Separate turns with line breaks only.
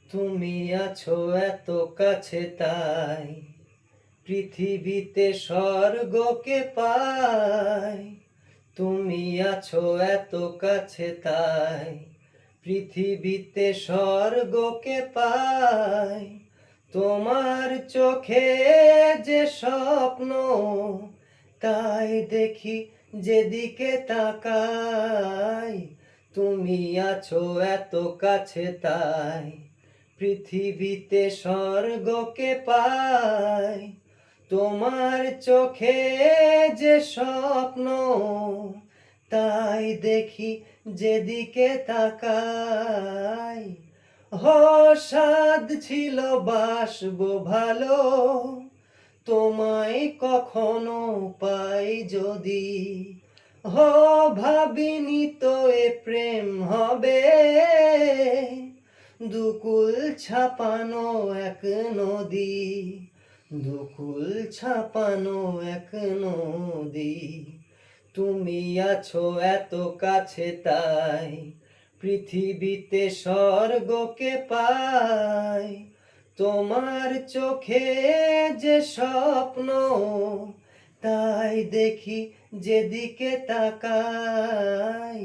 তুমি আছো এত কাছে তাই পৃথিবীতে স্বর্গকে পাই। তুমি আছো এত কাছে তাই পৃথিবীতে স্বর্গকে পাই। তোমার চোখে যে স্বপ্ন তাই দেখি যেদিকে তাকাই। তুমি আছো এত কাছে তাই পৃথিবীতে স্বর্গকে পাই। তোমার চোখে যে স্বপ্ন তাই দেখি যেদিকে তাকাই। সাধ ছিল বাসবো ভালো, তোমায় কখনো পাই যদি। ভাবিনি তো এ প্রেম হবে, দুকুল ছাপানো এক নদী, দুকুল ছাপানো এক নদী। তুমি আছো এত কাছে তাই পৃথিবীতে স্বর্গকে পাই। তোমার চোখে যে স্বপ্ন তাই দেখি যেদিকে তাকাই।